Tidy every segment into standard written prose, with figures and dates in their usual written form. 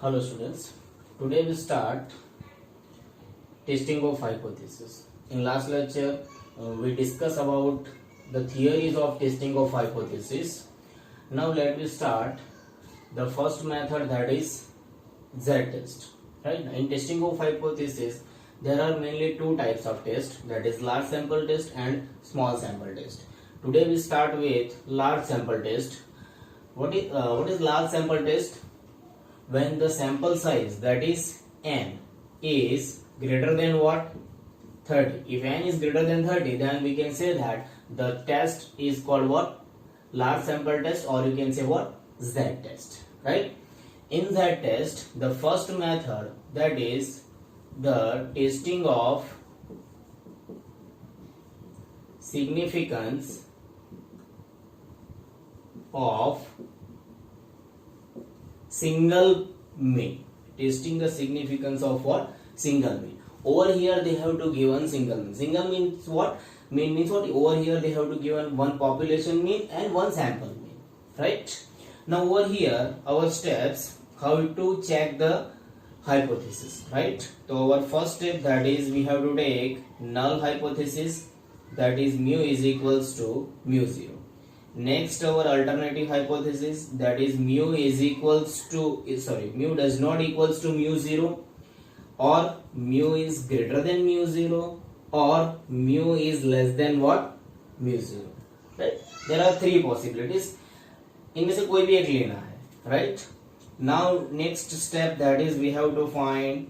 Hello students, today we start testing of hypothesis. In last lecture, we discussed about the theories of testing of hypothesis. Now let me start the first method, that is Z-test. Right? In testing of hypothesis, there are mainly two types of test, that is large sample test and small sample test. Today we start with large sample test. What is large sample test? When the sample size, that is n, is greater than what? 30. If n is greater than 30, then we can say that the test is called what? Large sample test, or you can say what? Z test. Right? In that test, the first method, that is the testing of significance of single mean. Testing the significance of what? Single mean. Over here they have to given single mean. Single means what? Mean means what? Over here they have to given one population mean and one sample mean. Right? Now over here our steps, how to check the hypothesis. Right? So our first step, that is we have to take null hypothesis, that is mu is equals to mu 0. Next, our alternative hypothesis, that is mu is equals to, mu does not equals to mu 0, or mu is greater than mu 0, or mu is less than what? Mu 0. Right? There are three possibilities. इनमें से कोई भी एक लेना है. Right? Now next step, that is we have to find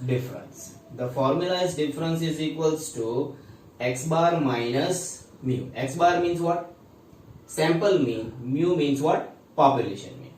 difference. The formula is difference is equals to x bar minus mu. X bar means what? Sample mean. Mu means what? Population mean.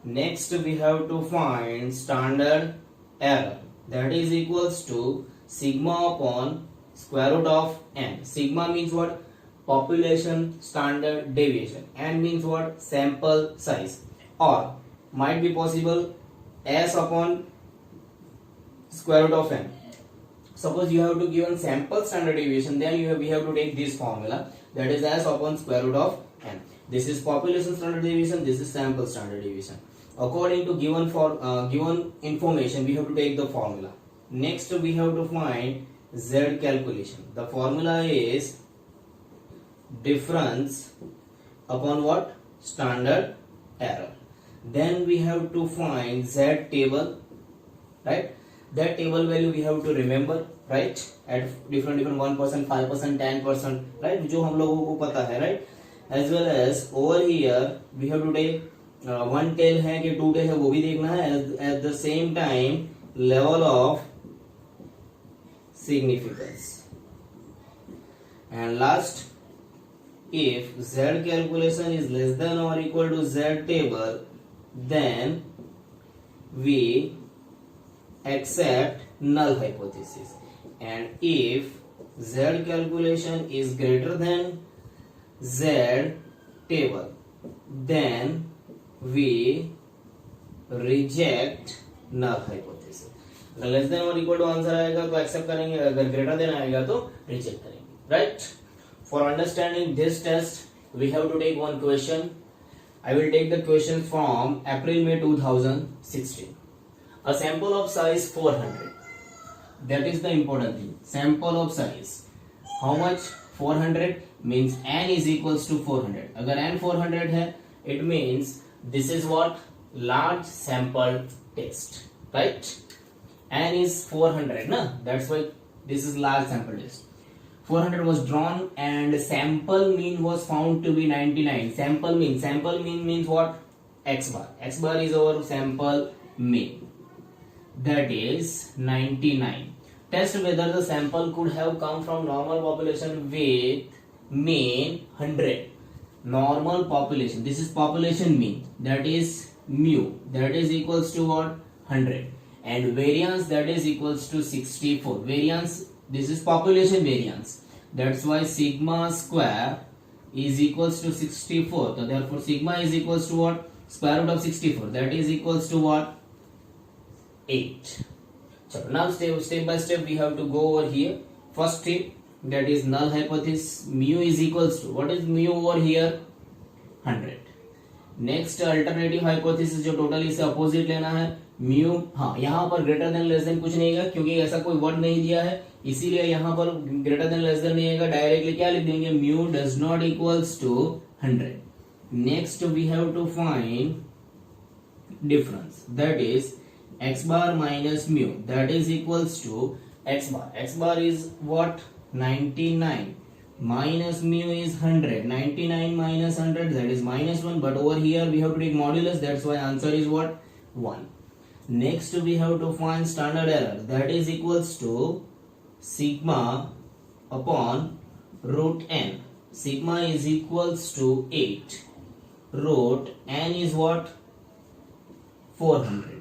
Next we have to find standard error, that is equals to sigma upon square root of n. Sigma means what? Population standard deviation. N means what? Sample size. Or might be possible s upon square root of n. Suppose you have to given sample standard deviation, then we have to take this formula, that is s upon square root of n. This is population standard deviation, this is sample standard deviation. According to given information, we have to take the formula. Next we have to find z calculation. The formula is difference upon what? Standard error. Then we have to find z table. Right? That table value we have to remember, right? At different 1%, 5%, 10%, right? जो हम लोगों को पता है, right? As well as over here we have to take one tail है कि two tail है, वो भी देखना है. At the same time level of significance. And last, if z calculation is less than or equal to z table, then we accept null hypothesis. And if z calculation is greater than z table, then we reject null hypothesis. अगर less than और equal to answer आएगा तो accept करेंगे, अगर greater than आएगा तो reject करेंगे. Right? For understanding this test we have to take one question. I will take the question from April-May 2016. A sample of size 400. That is the important thing. Sample of size. How much? 400 means n is equals to 400. अगर n 400 है, it means this is what? Large sample test. Right? N is 400, na? That's why this is large sample test. 400 was drawn and sample mean was found to be 99. Sample mean means what? X bar. X bar is our sample mean. That is 99. Test whether the sample could have come from normal population with mean 100. Normal population. This is population mean. That is mu. That is equals to what? 100. And variance, that is equals to 64. Variance, this is population variance. That's why sigma square is equals to 64. So therefore sigma is equals to what? Square root of 64. That is equals to what? 8. So now step by step we have to go over here. First step, that is null hypothesis. Mu is equals to, what is mu over here? 100. Next alternative hypothesis जो total इससे opposite लेना है mu, हाँ यहाँ पर greater than less than कुछ नहीं है क्योंकि ऐसा कोई वर्ड नहीं दिया है, इसीलिए यहाँ पर ग्रेटर देन लेस देन नहीं आएगा, डायरेक्टली क्या लिख देंगे mu does not equals to 100. Next we have to find difference, that is x bar minus mu, that is equals to x bar. X bar is what? 99 minus mu is 100. 99 minus 100, that is minus 1, but over here we have to take modulus, that's why answer is what? 1. Next we have to find standard error, that is equals to sigma upon root n. Sigma is equals to 8. Root n is what? 400.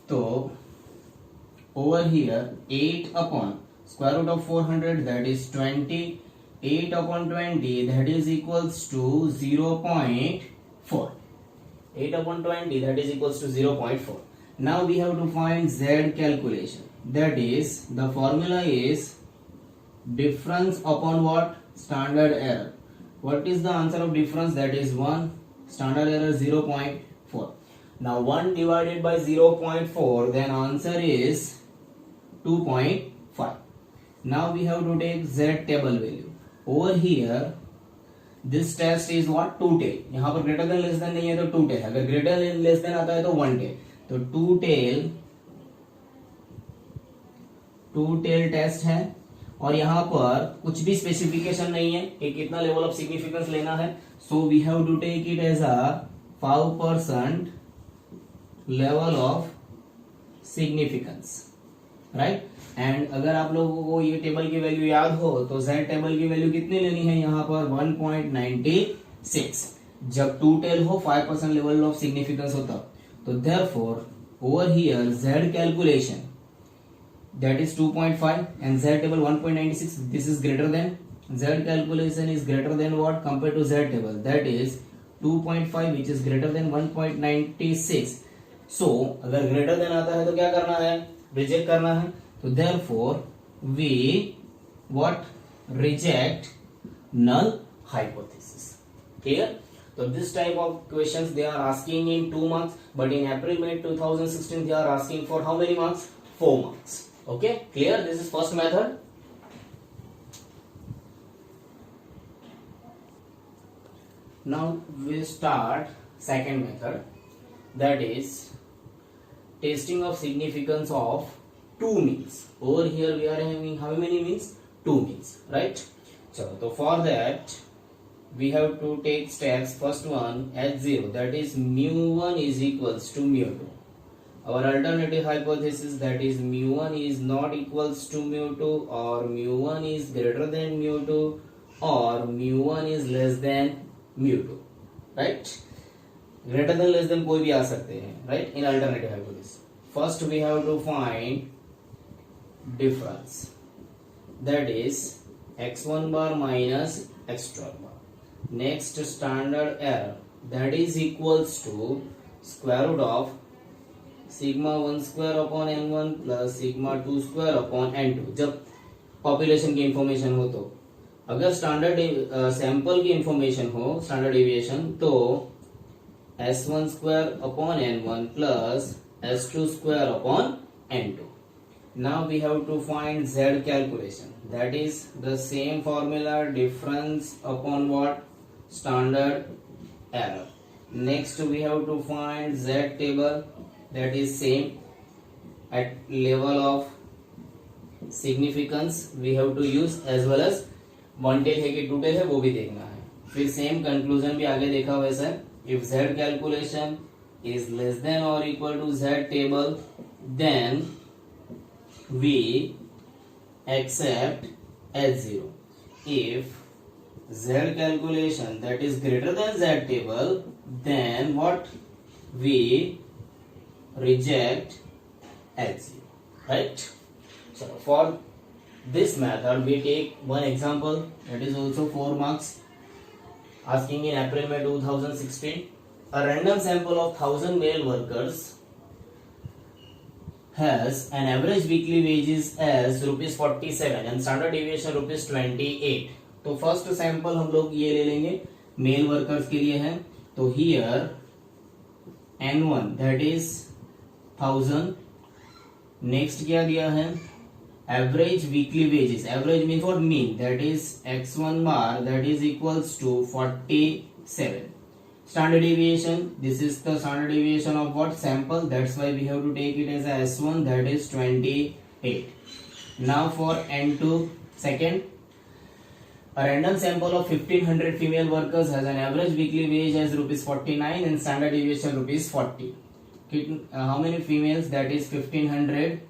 तो over here 8 upon square root of 400, that is 20. 8 upon 20, that is equals to 0.4. 8 upon 20, that is equals to 0.4. Now we have to find z calculation, that is the formula is difference upon what? Standard error. What is the answer of difference? That is 1. Standard error 0.4. Now 1 divided by 0.4, then answer is 2.5. Now we have to take z table value. Over here this test is what? 2 tail. यहाँ पर greater than less than नहीं है तो 2 tail, अगर greater than less than आता है तो 1 tail, तो 2 tail टेस्ट है और यहाँ पर कुछ भी स्पेसिफिकेशन नहीं है कि कितना लेवल ऑफ सिग्निफिकेंस लेना है, so we have to take it as a 5% level of significance, right. And अगर आप लोगों को ये टेबल की वैल्यू याद हो तो z टेबल की वैल्यू कितनी लेनी है यहाँ पर? 1.96. जब 2 टेल हो 5% लेवल ऑफ सिग्निफिकेंस होता, तो therefore over here z calculation that is 2.5 and z table 1.96, this is greater than, z calculation is greater than what compared to z table, that is 2.5 which is greater than 1.96. so अगर greater than आता है तो क्या करना है? Reject करना है. तो therefore we what? reject null hypothesis. Clear? So this type of questions they are asking in 2 marks, but in April May 2016 they are asking for how many marks? 4 marks. Okay, clear? This is first method. Now we start second method, that is testing of significance of 2 means. Over here we are having how many means? 2 means, right? So for that we have to take steps. First one, h0, that is mu1 is equals to mu2. Our alternative hypothesis, that is mu1 is not equals to mu2, or mu1 is greater than mu2, or mu1 is less than mu2, right? Greater than less than कोई भी आ सकते हैं, right? In alternative hypothesis, first we have to find difference, that is x1 bar minus x12 bar. Next standard error, that is equals to square root of sigma 1 square upon n1 plus sigma 2 square upon n2. जब population की information हो, तो अगर standard sample की information हो, standard deviation, तो s1 square upon n1 plus s2 square upon n2. Now we have to find z calculation, that is the same formula, difference upon what? Standard error. Next we have to find z table, that is same at level of significance we have to use, as well as 1 tail है कि 2 tail है वो भी देखना है. फिर same conclusion भी आगे देखा वैसा है. If z calculation is less than or equal to z table, then we accept h0. If z calculation that is greater than z table, then what? We reject h0, right? So for this method we take one example, that is also 4 marks, asking in April May 2016. A random sample of 1000 male workers has an average weekly wages as rupees 47 and standard deviation rupees 28. तो first sample हम लोग ये ले लेंगे, mail workers के लिए है, तो here N1 that is 1000. Next क्या दिया है, average weekly wages, average means what, mean, that is x1 bar that is equals to 47. Standard deviation, this is the standard deviation of what, sample, that's why we have to take it as a S1, that is 28. Now for N2, second, a random sample of 1500 female workers has an average weekly wage as rupees 49 and standard deviation rupees 40. How many females, that is 1500,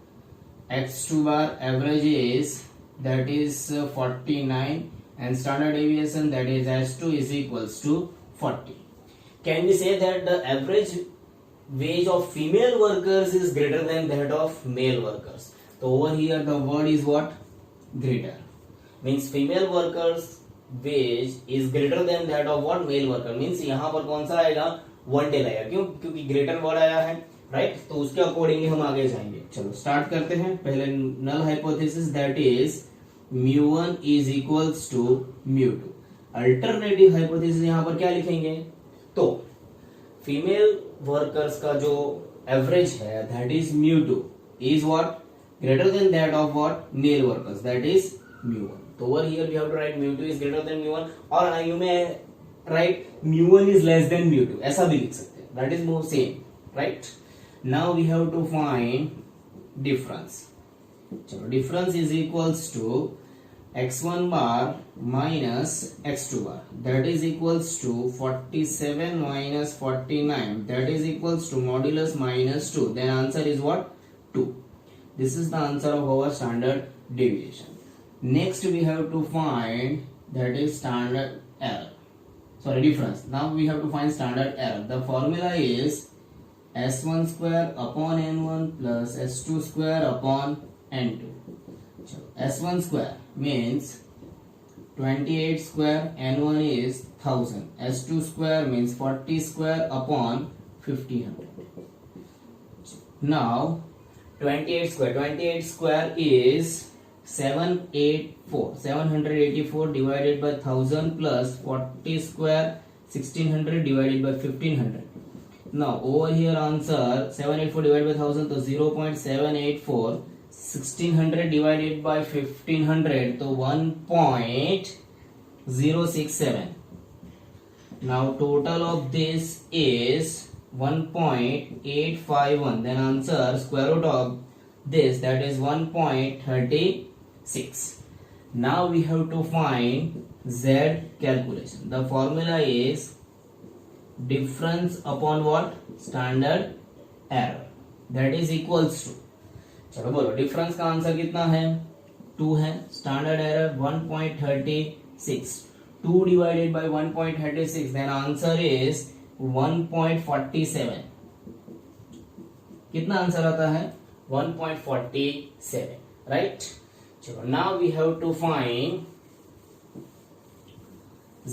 x2 bar average is that is 49 and standard deviation that is s2 is equals to 40. Can we say that the average wage of female workers is greater than that of male workers? So over here the word is what, greater, means female workers wage is greater than that of what, male worker, means यहाँ पर कौन सा आएगा, one tell आएगा, क्यों, क्योंकि greater word आया है, राइट, तो उसके अकॉर्डिंगली हम आगे जाएंगे. चलो स्टार्ट करते हैं. पहले null hypothesis that is μ1 is equals to μ2. Alternative hypothesis यहाँ पर क्या लिखेंगे, तो फीमेल वर्कर्स का जो एवरेज है that is μ2 is what, greater than that of what, male workers, that is μ1. तो over here we have to write μ2 is greater than μ1, और यू में राइट μ1 इज लेस देन μ2, ऐसा भी लिख सकते हैं, that is more same, right. Now we have to find difference. चलो difference is equals to x1 bar minus x2 bar, that is equals to 47 minus 49, that is equals to modulus minus 2, then answer is what, 2. This is the answer of our standard deviation. Next we have to find that is standard error, sorry, difference. Now we have to find standard error. The formula is s1 square upon n1 plus s2 square upon n2. S1 square means 28 square, n1 is 1000, s2 square means 40 square upon 1500. Now 28 square is 784 divided by 1000 plus 40 square 1600 divided by 1500. Now over here answer 784 divided by 1000 तो 0.784, 1600 divided by 1500 तो 1.067. Now total of this is 1.851, then answer square root of this, that is 1.36. Now we have to find z calculation. The formula is difference upon what, standard error, that is equals to, चलो बोलो difference का answer कितना है, 2 है, standard error 1.36, 2 divided by 1.36, then answer is 1.47. कितना answer आता है, 1.47, right. चलो now we have to find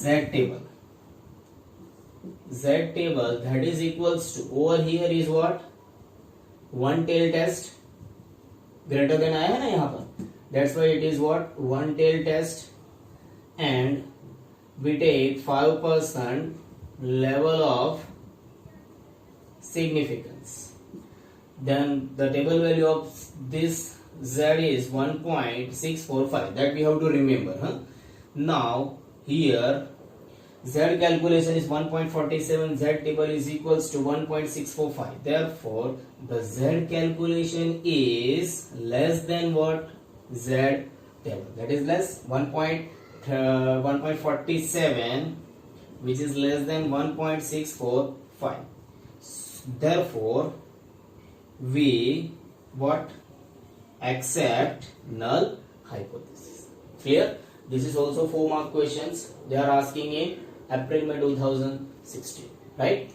z table. Z table that is equals to, over here is what, one tail test, greater than आया है ना यहाँ पर, that's why it is what, one tail test, and we take 5% level of significance. Then the table value of this z is 1.645, that we have to remember, huh? Now here z calculation is 1.47, z table is equals to 1.645, therefore the z calculation is less than what, z table, that is less 1.47, which is less than 1.645. Therefore we what, accept null hypothesis. Clear? This is also 4 mark questions, they are asking in April May 2016, right?